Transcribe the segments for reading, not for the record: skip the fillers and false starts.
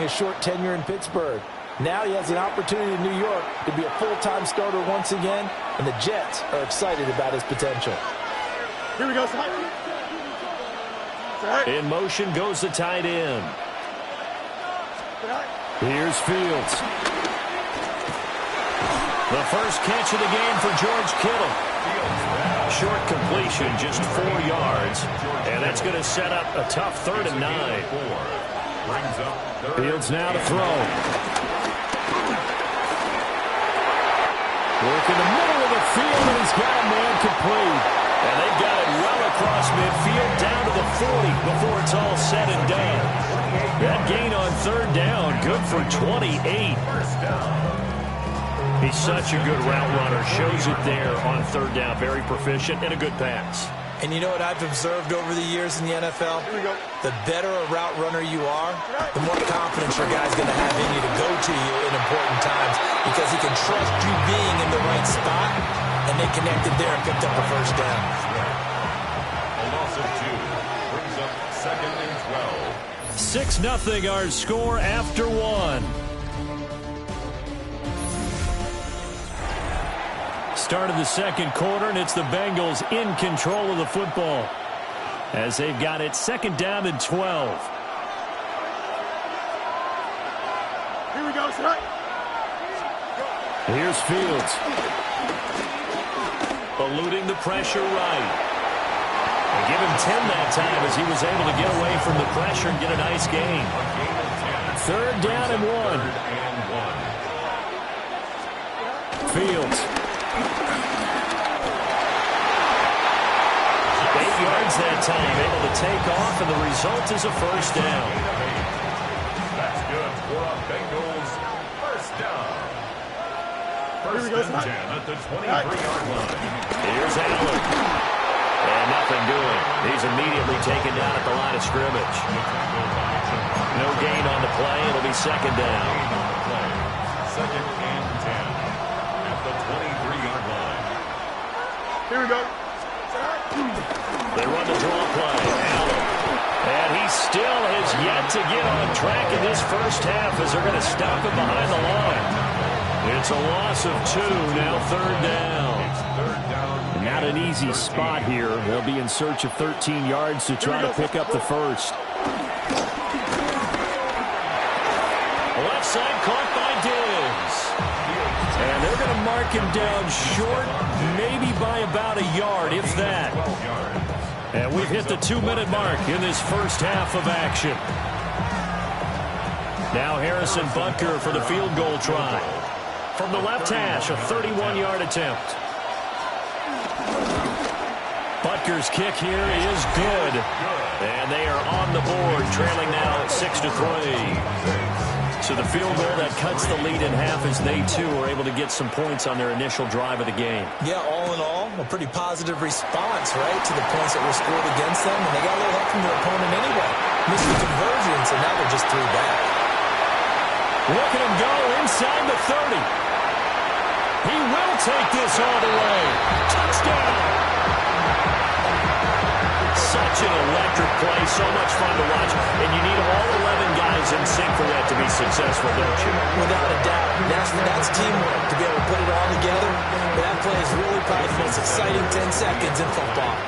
short tenure in Pittsburgh. Now he has an opportunity in New York to be a full-time starter once again, and the Jets are excited about his potential. Here we go, In motion goes the tight end. Here's Fields. The first catch of the game for George Kittle. Short completion, just 4 yards. And that's going to set up a tough 3rd and 9. Fields now to throw. Work in the middle of the field, and he's got a man complete. And they've got it well across midfield, down to the 40 before it's all said and done. That gain on 3rd down, good for 28. He's such a good route runner. Shows it there on 3rd down. Very proficient and a good pass. And you know what I've observed over the years in the NFL? The better a route runner you are, the more confidence your guy's going to have in you to go to you in important times, because he can trust you being in the right spot, and they connected there and picked up a 1st down. A loss of 2 brings up 2nd and 12. 6-0 our score after 1. Start of the 2nd quarter, and it's the Bengals in control of the football as they've got it 2nd down and 12. Here we go, sir. Here's Fields. Eluding the pressure right. They give him 10 that time as he was able to get away from the pressure and get a nice gain. 3rd down and 1. Fields. 8 yards that time, able to take off, and the result is a 1st down. That's good for a Bengals 1st down. 1st and 10 at the 23-yard line. Here's Allen. And nothing doing. He's immediately taken down at the line of scrimmage. No gain on the play. It'll be 2nd down. 2nd and 10 at the 23-yard line. Here we go. They run the draw play. Allen. And he still has yet to get on track in this 1st half as they're going to stop him behind the line. It's a loss of 2. Now 3rd down. Not an easy spot here. They'll be in search of 13 yards to try to pick up the 1st. Left side caught by Diggs. And they're going to mark him down short, maybe by about a yard, if that. And we've hit the 2-minute mark in this 1st half of action. Now Harrison Butker for the field goal try. From the left hash, a 31-yard attempt. Butker's kick here is good. And they are on the board, trailing now 6-3. So the field goal that cuts the lead in half as they, too, are able to get some points on their initial drive of the game. Yeah, all in all, a pretty positive response, right, to the points that were scored against them. And they got a little help from their opponent anyway. Missed the conversion, so now they're just 3 back. Look at him go inside the 30. He will take this all the way. Touchdown. Such an electric play, so much fun to watch. And you need all 11 guys in sync for that to be successful, don't you? Without a doubt. That's teamwork, to be able to put it all together. But that play is really probably the most exciting 10 seconds in football.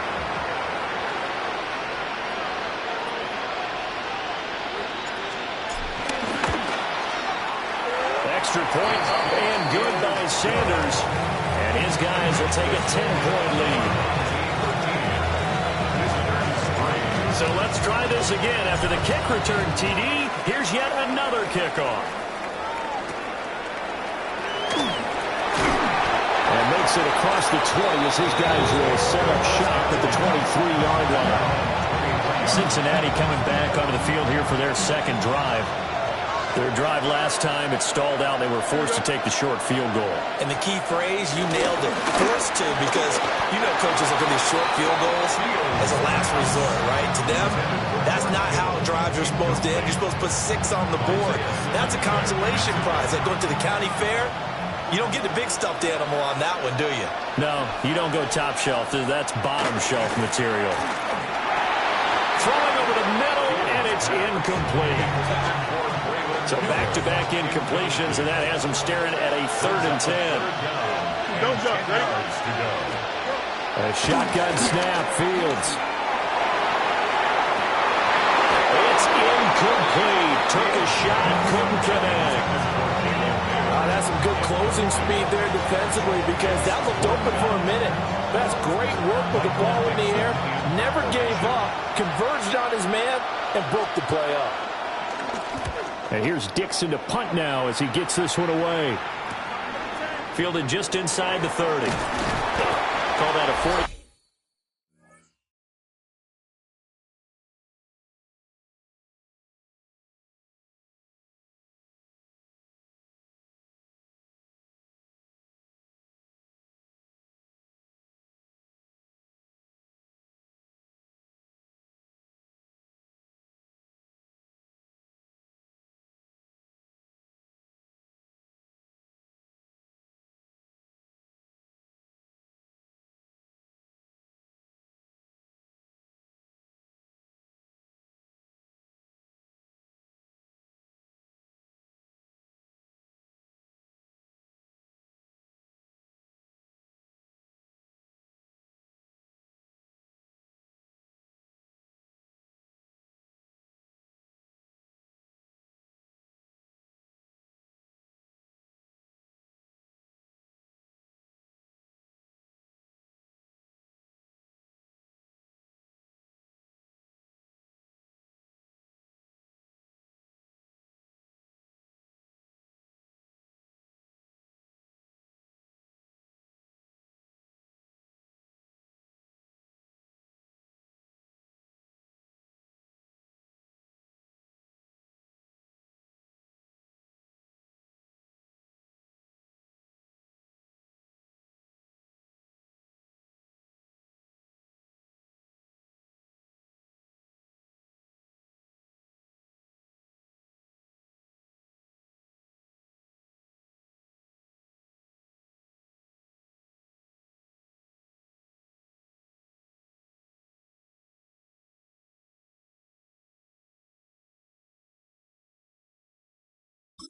Extra point up and good by Sanders. And his guys will take a 10-point lead. So let's try this again. After the kick return TD, here's yet another kickoff. And makes it across the 20 as his guys will set up shop at the 23-yard line. Cincinnati coming back onto the field here for their 2nd drive. Their drive last time, it stalled out. They were forced to take the short field goal. And the key phrase, you nailed it. Forced to, because you know coaches look at these short field goals as a last resort, right? To them, that's not how drives are supposed to end. You're supposed to put 6 on the board. That's a consolation prize. Like going to the county fair, you don't get the big stuffed animal on that one, do you? No, you don't go top shelf. That's bottom shelf material. Throwing over the middle, and it's incomplete. So back-to-back incompletions, and that has them staring at a 3rd and 10. Don't jump, ready? A shotgun snap, Fields. It's incomplete. Took a shot, couldn't connect. That's some good closing speed there defensively because that looked open for a minute. That's great work with the ball in the air. Never gave up, converged on his man, and broke the play up. And here's Dixon to punt now as he gets this one away. Fielded just inside the 30. Call that a 40.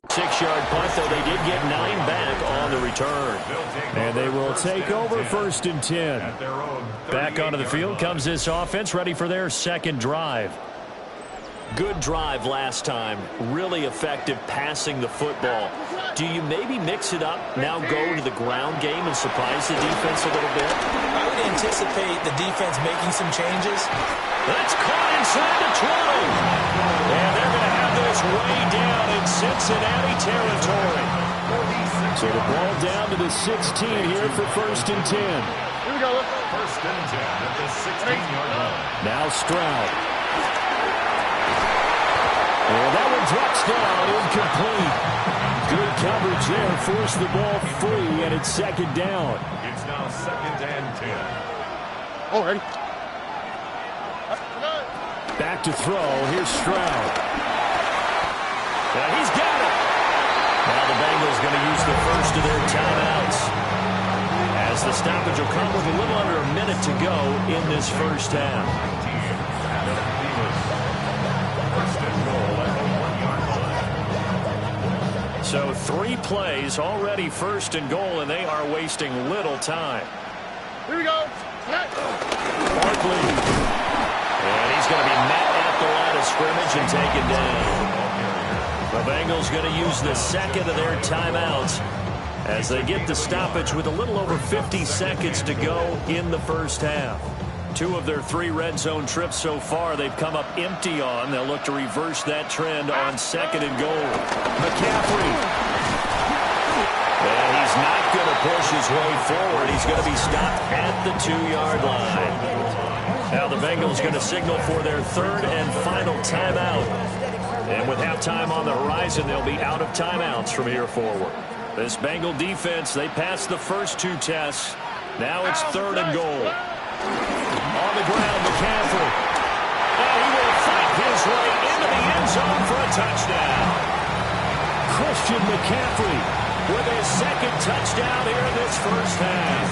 Six-yard punt, though they did get 9 back on the return. And they will take over 1st and 10. Back onto the field comes this offense, ready for their 2nd drive. Good drive last time. Really effective passing the football. Do you maybe mix it up, now go to the ground game and surprise the defense a little bit? I would anticipate the defense making some changes. That's caught inside the 20. And they're going to have this way down in Cincinnati territory. So the ball down to the 16 here for 1st and 10. Here we go. 1st and 10 at the 16-yard line. Now Stroud. And that one drops down, incomplete. Good coverage there, forced the ball free, and it's 2nd down. It's now 2nd and 10. Oh, ready? Back to throw, here's Stroud. And he's got it. Now the Bengals going to use the first of their timeouts. As the stoppage will come with a little under a minute to go in this first half. So 3 plays, already 1st and goal, and they are wasting little time. Here we go. Barkley. And he's going to be met at the line of scrimmage and taken down. The Bengals going to use the 2nd of their timeouts as they get the stoppage with a little over 50 seconds to go in the first half. 2 of their 3 red zone trips so far they've come up empty on. They'll look to reverse that trend on 2nd and goal. McCaffrey. And he's not going to push his way forward. He's going to be stopped at the 2-yard line. Now the Bengals going to signal for their 3rd and final timeout. And with halftime on the horizon, they'll be out of timeouts from here forward. This Bengal defense, they passed the first 2 tests. Now it's 3rd and goal. On the ground, McCaffrey. And he will fight his way into the end zone for a touchdown. Christian McCaffrey with his 2nd touchdown here in this first half.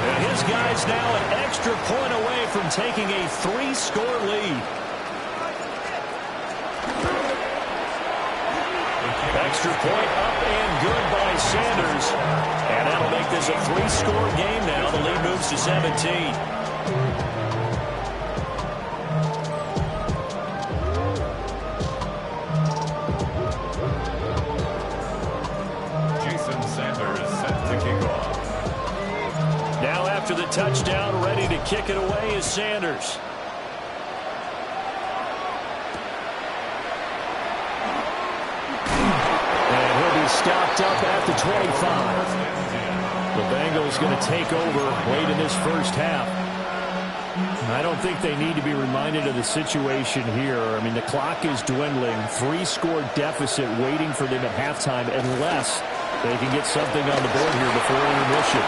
And his guy's now an extra point away from taking a 3-score lead. Extra point up and good by Sanders. And that'll make this a 3-score game now. The lead moves to 17. After the touchdown, ready to kick it away is Sanders. And he'll be stopped up at the 25. The Bengals going to take over late in this first half. I don't think they need to be reminded of the situation here. I mean, the clock is dwindling. 3-score deficit waiting for them at halftime unless they can get something on the board here before intermission.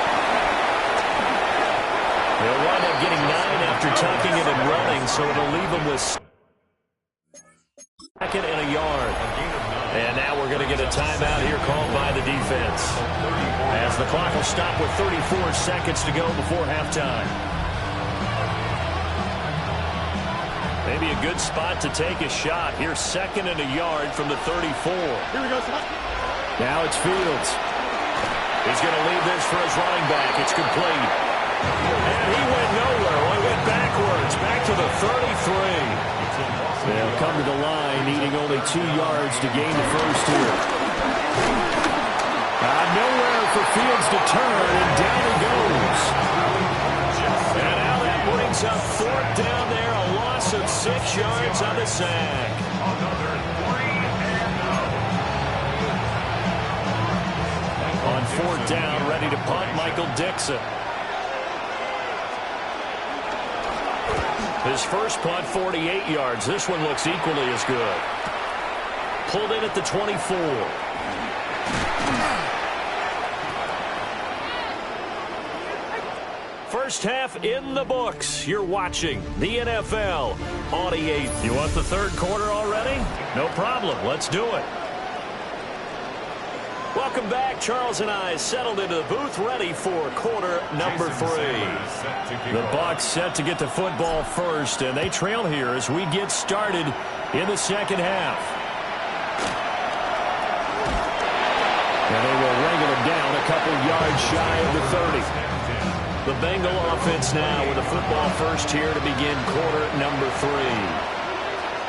They'll wind up getting 9 after tucking it and running, so it'll leave them with 2nd and a yard. And now we're going to get a timeout here called by the defense, as the clock will stop with 34 seconds to go before halftime. Maybe a good spot to take a shot. Here's 2nd and a yard from the 34. Here we go, son. Now it's Fields. He's going to leave this for his running back. It's complete. And he went nowhere. Well, he went backwards, back to the 33. They'll come to the line, needing only 2 yards to gain the first here. Nowhere for Fields to turn, and down he goes. And now that brings up 4th down there, a loss of 6 yards on the sack. Another 3 and out. On 4th down, ready to punt, Michael Dixon. His first punt, 48 yards. This one looks equally as good. Pulled in at the 24. First half in the books. You're watching the NFL on EA. You want the third quarter already? No problem. Let's do it. Welcome back. Charles and I settled into the booth, ready for quarter number 3. The Bucs set to get the football first, and they trail here as we get started in the second half. And they will wrangle him down a couple yards shy of the 30. The Bengal offense now with a football first here to begin quarter number 3.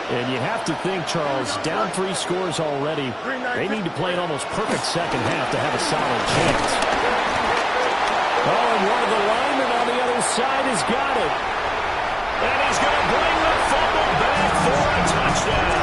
And you have to think, Charles, down 3 scores already. They need to play an almost perfect second half to have a solid chance. Oh, and one of the linemen on the other side has got it. And he's going to bring the fumble back for a touchdown.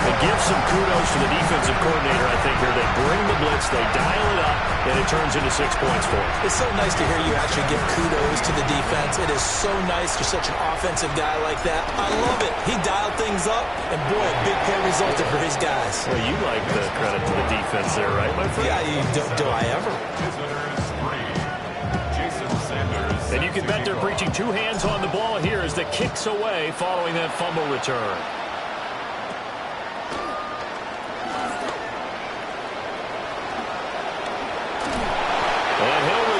They give some kudos to the defensive coordinator, I think, here. They bring the blitz, they dial it up, and it turns into 6 points for them. It's so nice to hear you actually give kudos to the defense. It is so nice you're such an offensive guy like that. I love it. He dialed things up, and boy, a big play resulted for his guys. Well, you like the credit to the defense there, right, my friend? Yeah, do I ever? And you can bet they're preaching 2 hands on the ball here as the kicks away following that fumble return.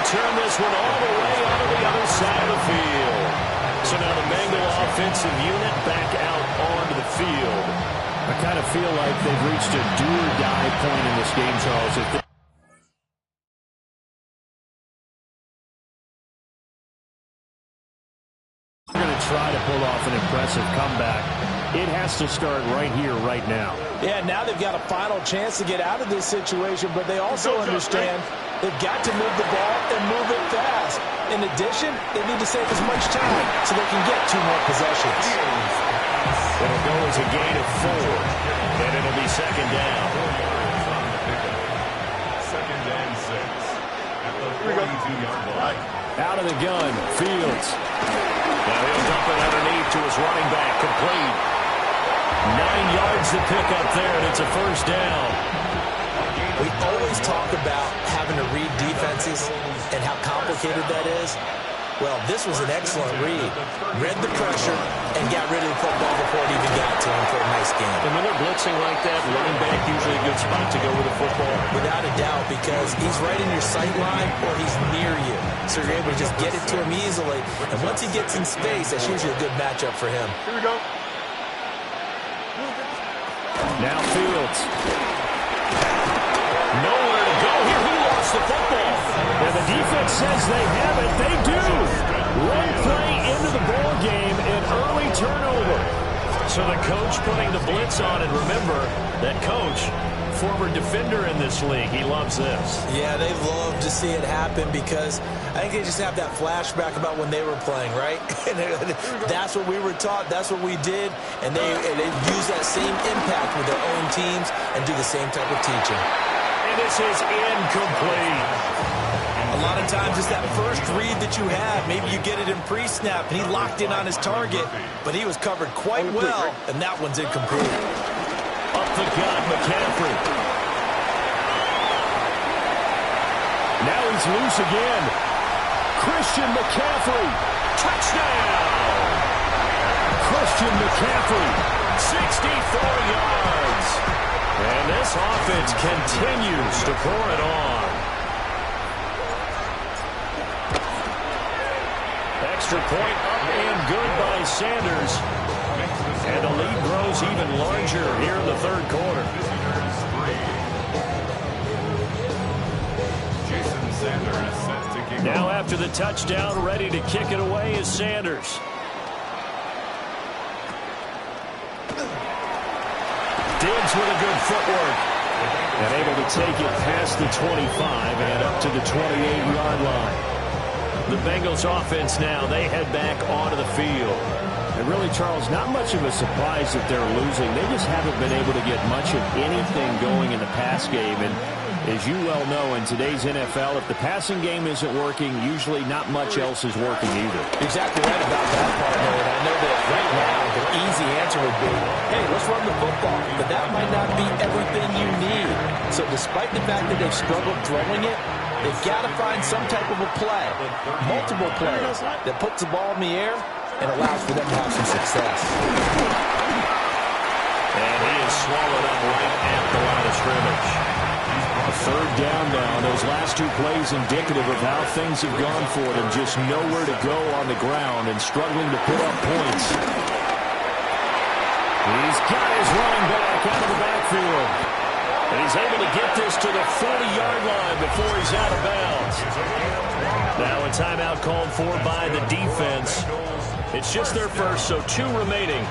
Turn this one all the way out of the other side of the field. So now the Bengal offensive unit back out onto the field. I kind of feel like they've reached a do-or-die point in this game, Charles. If they're going to try to pull off an impressive comeback, it has to start right here, right now. Yeah, now they've got a final chance to get out of this situation, but they also understand they've got to move the ball and move it fast. In addition, they need to save as much time so they can get 2 more possessions. It'll go as a gain of 4, and it'll be second down. Second and 6 at the 42-yard line. Out of the gun, Fields. Now he'll dump it underneath to his running back, complete. 9 yards to pick up there, and it's a first down. We always talk about having to read defenses and how complicated that is. Well, this was an excellent read. Read the pressure and got rid of the football before it even got to him for a nice game. And when they're blitzing like that, running back usually a good spot to go with the football. Without a doubt, because he's right in your sight line or he's near you. So you're able to just get it to him easily. And once he gets in space, that's usually a good matchup for him. Here we go. Now Fields. Nowhere to go here. He lost the football. And the defense says they have it. They do. One play into the ball game, an early turnover. So the coach putting the blitz on, and remember, that coach, former defender in this league, he loves this. Yeah, they love to see it happen because I think they just have that flashback about when they were playing, right? That's what we were taught. That's what we did. And they use that same impact with their own teams and do the same type of teaching. And this is incomplete. A lot of times it's that first read that you have. Maybe you get it in pre-snap, and he locked in on his target, but he was covered quite well, and that one's incomplete. Up the gut, McCaffrey. Now he's loose again. Christian McCaffrey. Touchdown! Christian McCaffrey. 64 yards. And this offense continues to pour it on. Extra point up and good by Sanders. And the lead grows even larger here in the third quarter. Jason Sanders set to kick Now off. after the touchdown, ready to kick it away is Sanders. Diggs with a good footwork. And able to take it past the 25 and up to the 28-yard line. The Bengals offense now, they head back onto the field. And really, Charles, not much of a surprise that they're losing. They just haven't been able to get much of anything going in the pass game. And as you well know, in today's NFL, if the passing game isn't working, usually not much else is working either. Exactly right about that part, Noah. I know that right now the easy answer would be, hey, let's run the football. But that might not be everything you need. So despite the fact that they've struggled throwing it, they've got to find some type of a play, multiple plays, that puts the ball in the air and allows for them to have some success. And he is swallowed up right at the line of scrimmage. A third down now. Those last two plays indicative of how things have gone for them. Just nowhere to go on the ground and struggling to put up points. He's got his running back out of the backfield. And he's able to get this to the 40-yard line before he's out of bounds. Now a timeout called for by the defense. It's just their first, so 2 remaining.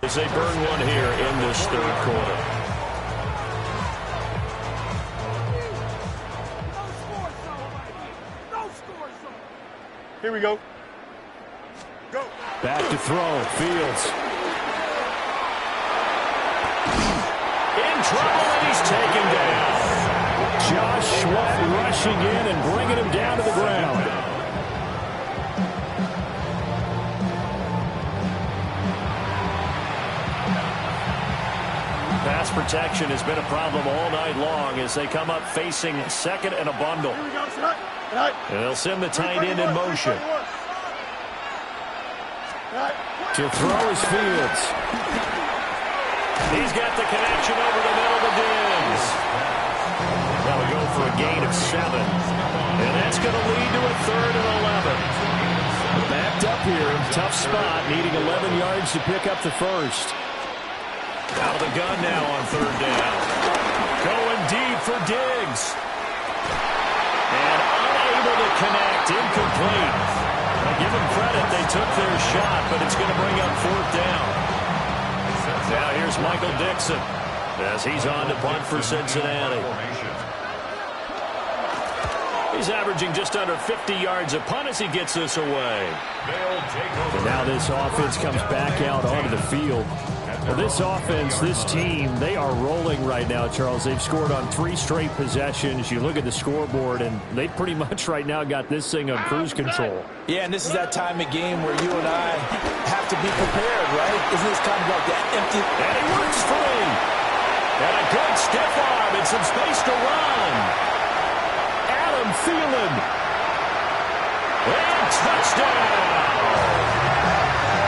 As they burn one here in this third quarter. Here we go. Go. Back to throw. Fields. In trouble, and he's taken down. Josh Sweat rushing in and bringing him down to the ground. Pass protection has been a problem all night long as they come up facing second and a bundle. Here we go. And they'll send the tight end in motion. To throw is Fields. He's got the connection over the middle to Diggs. That'll go for a gain of 7. And that's going to lead to a 3rd and 11. Backed up here. Tough spot. Needing 11 yards to pick up the first. Out of the gun now on 3rd down. Going deep for Diggs. And unable to connect. Incomplete. I'll give them credit. They took their shot, but it's going to bring up 4th down. Now here's Michael Dixon as he's on to punt for Cincinnati. He's averaging just under 50 yards a punt as he gets this away. And now this offense comes back out onto the field. Well, this offense, this team, they are rolling right now, Charles. They've scored on 3 straight possessions. You look at the scoreboard, and they pretty much right now got this thing on cruise control. Yeah, and this is that time of game where you and I have to be prepared, right? Isn't this kind of like that empty? And he works free. And a good stiff arm and some space to run. Adam Thielen. And touchdown.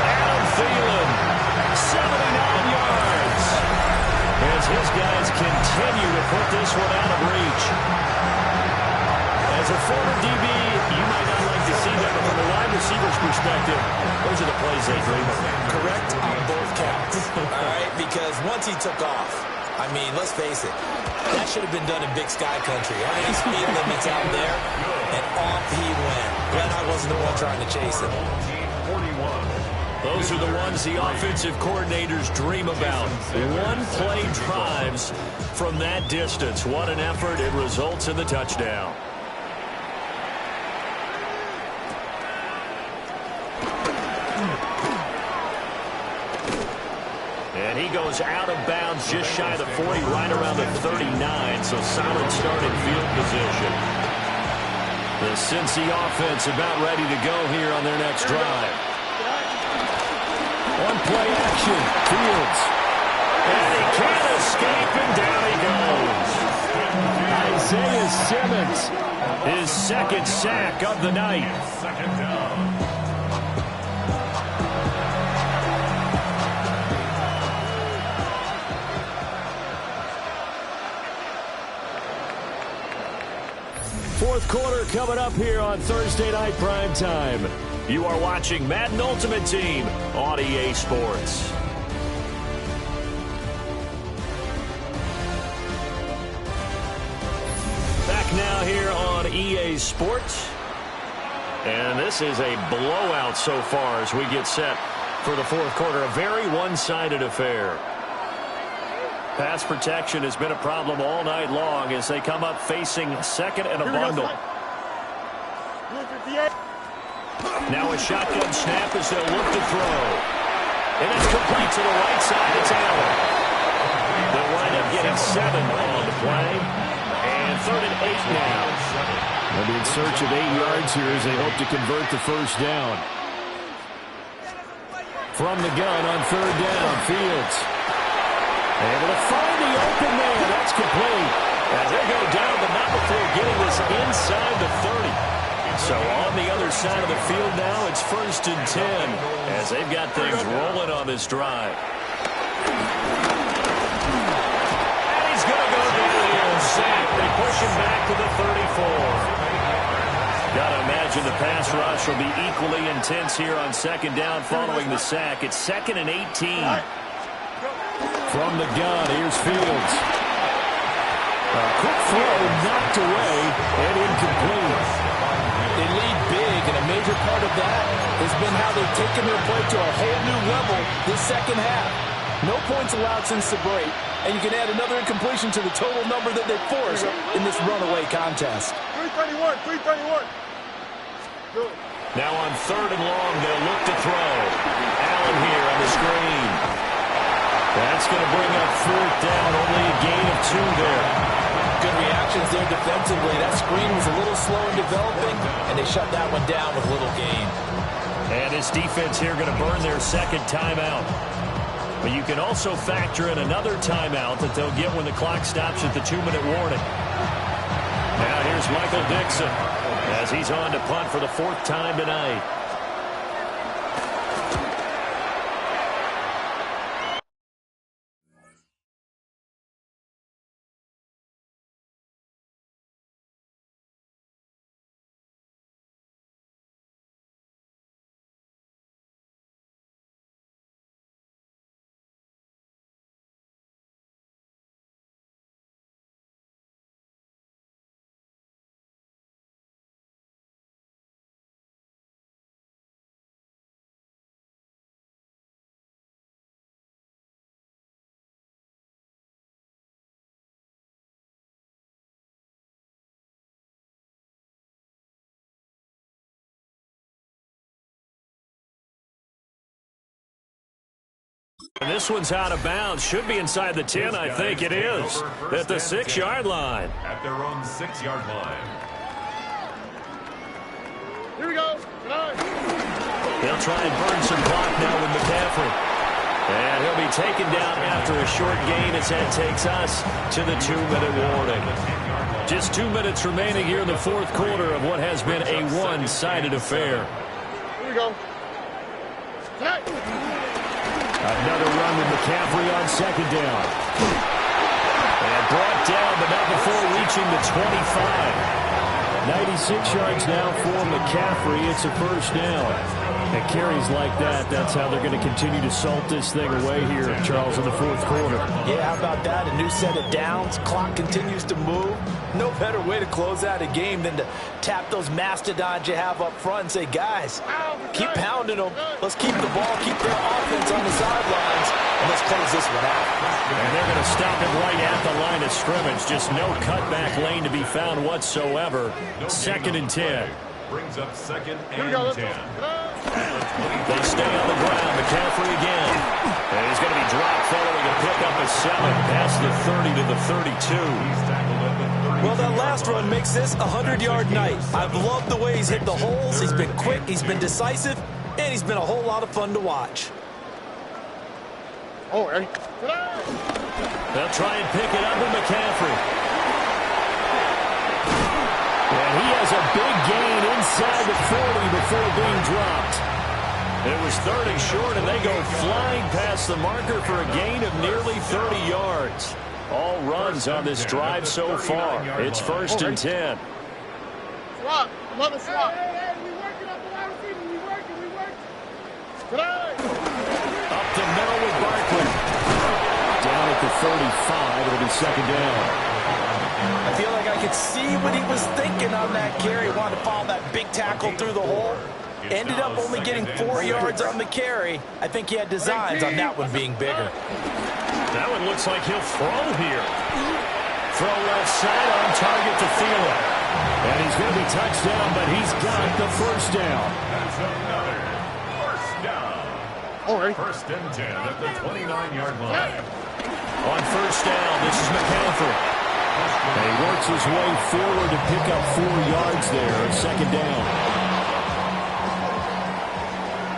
Adam Thielen, 79 yards. As his guys continue to put this one out of reach. As a former DB, you might not like to see that, but from a wide receiver's perspective, those are the plays they dream of. Correct on both counts, all right? Because once he took off, I mean, let's face it, that should have been done in Big Sky Country. How many speed limits out there? And off he went. Glad I wasn't the one trying to chase him. Those are the ones the offensive coordinators dream about. One-play drives from that distance. What an effort. It results in the touchdown. And he goes out of bounds just shy of the 40, right around the 39. So solid start in field position. The Cincy offense about ready to go here on their next drive. One play action. Fields. And he can't escape, and down he goes. Isaiah Simmons. His second sack of the night. Second down. Fourth quarter coming up here on Thursday Night Prime Time. You are watching Madden Ultimate Team on EA Sports. Back now here on EA Sports. And this is a blowout so far as we get set for the fourth quarter. A very one-sided affair. Pass protection has been a problem all night long as they come up facing second and a bundle. Now a shotgun snap as they'll look to throw. And it's complete to the right side. It's Allen. They'll wind up getting 7 on the play. And 3rd and 8 now. They'll be in search of 8 yards here as they hope to convert the first down. From the gun on 3rd down, Fields. Able to find the open man. That's complete. As they go down, but not before getting this inside the 30. So on the other side of the field now, it's 1st and 10 as they've got things rolling on this drive. And he's going to go down here and sack. They push him back to the 34. Got to imagine the pass rush will be equally intense here on 2nd down following the sack. It's 2nd and 18. From the gun, here's Fields. A quick throw knocked away and incomplete. They lead big week, and a major part of that has been how they've taken their play to a whole new level this second half. No points allowed since the break, and you can add another incompletion to the total number that they forced in this runaway contest. 331. Good. Now on 3rd and long, they'll look to throw. Allen here on the screen. That's going to bring up 4th down, only a gain of 2 there. Good reactions there defensively. That screen was a little slow in developing, and they shut that one down with little gain. And this defense here going to burn their 2nd timeout. But you can also factor in another timeout that they'll get when the clock stops at the 2-minute warning. Now here's Michael Dixon as he's on to punt for the 4th time tonight. And this one's out of bounds. Should be inside the 10, I think it is. At the 6-yard line. At their own 6-yard line. Here we go. They'll try and burn some clock now with McCaffrey. And he'll be taken down after a short gain as that takes us to the 2-minute warning. Just 2 minutes remaining here in the 4th quarter of what has been a one-sided affair. Here we go. Another run with McCaffrey on 2nd down. And brought down, but not before reaching the 25. 96 yards now for McCaffrey. It's a 1st down. And carries like that, that's how they're going to continue to salt this thing away here, Charles, in the 4th quarter. Yeah, how about that? A new set of downs. Clock continues to move. No better way to close out a game than to tap those mastodons you have up front and say, guys, keep pounding them. Let's keep the ball, keep their offense on the sidelines, and let's close this one out. And they're going to stop it right at the line of scrimmage. Just no cutback lane to be found whatsoever. 2nd and 10. Brings up 2nd and 10. They stay on the ground. McCaffrey again. And he's going to be dropped following a pickup of 7 past the 30 to the 32. Well, that last run makes this a 100-yard night. I've loved the way he's hit the holes. He's been quick, he's been decisive, and he's been a whole lot of fun to watch. Oh, hey. They'll try and pick it up with McCaffrey. And he has a big gain inside the 40 before being dropped. It was 30 short, and they go flying past the marker for a gain of nearly 30 yards. All runs on this drive so far. It's 1st and 10. Swap. Another swap. Hey, we working up the wide receiver. We working. Up the middle with Barkley. Down at the 35. It'll be 2nd down. I feel like I could see what he was thinking on that carry. He wanted to follow that big tackle through the hole. Ended up only getting 4 yards on the carry. I think he had designs on that one being bigger. That one looks like he'll throw here. Throw left side on target to Thielen. And he's going to be touched down, but he's got the 1st down. That's another 1st down. All right. 1st and 10 at the 29-yard line. On 1st down, this is McCaffrey. And he works his way forward to pick up 4 yards there on 2nd down.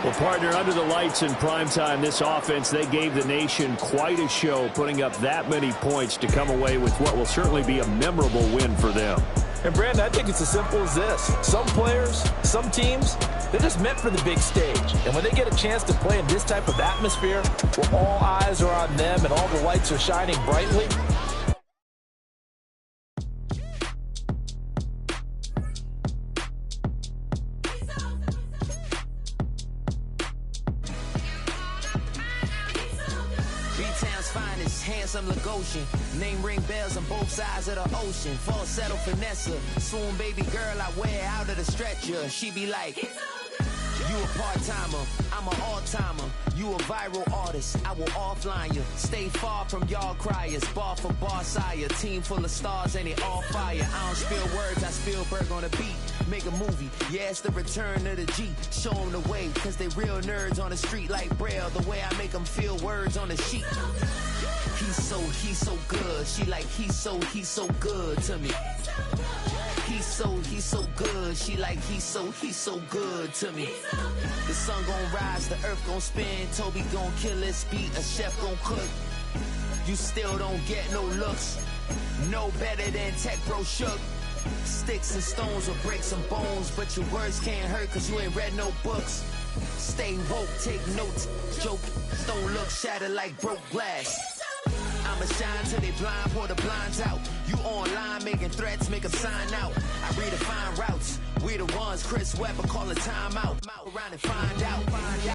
Well, partner, under the lights in primetime, this offense, they gave the nation quite a show, putting up that many points to come away with what will certainly be a memorable win for them. And, Brandon, I think it's as simple as this. Some players, some teams, they're just meant for the big stage. And when they get a chance to play in this type of atmosphere where all eyes are on them and all the lights are shining brightly, finest, handsome Lagosian. Name ring bells on both sides of the ocean. Falsetto finesse, swoon baby girl I wear out of the stretcher. She be like, you a part-timer, I'm an all-timer. You a viral artist, I will offline you. Stay far from y'all criers, bar for bar sire. Team full of stars and they all fire. I don't spill words, I Spielberg on a beat. Make a movie, yeah, it's the return of the G. Show them the way, cause they real nerds on the street like Braille. The way I make them feel words on the sheet. He's so good. She like, he's so good to me. He's so good. She like, he's so good to me. The sun gon' rise, the earth gon' spin. Toby gon' kill this beat, a chef gon' cook. You still don't get no looks. No better than Tech Bro Shook. Sticks and stones will break some bones, but your words can't hurt cause you ain't read no books. Stay woke, take notes. Joke, don't look shattered like broke glass. I'ma shine till they blind, pour the blinds out. You online making threats, make them sign out. I redefine routes. We the ones Chris Webber call a timeout. Around and find out.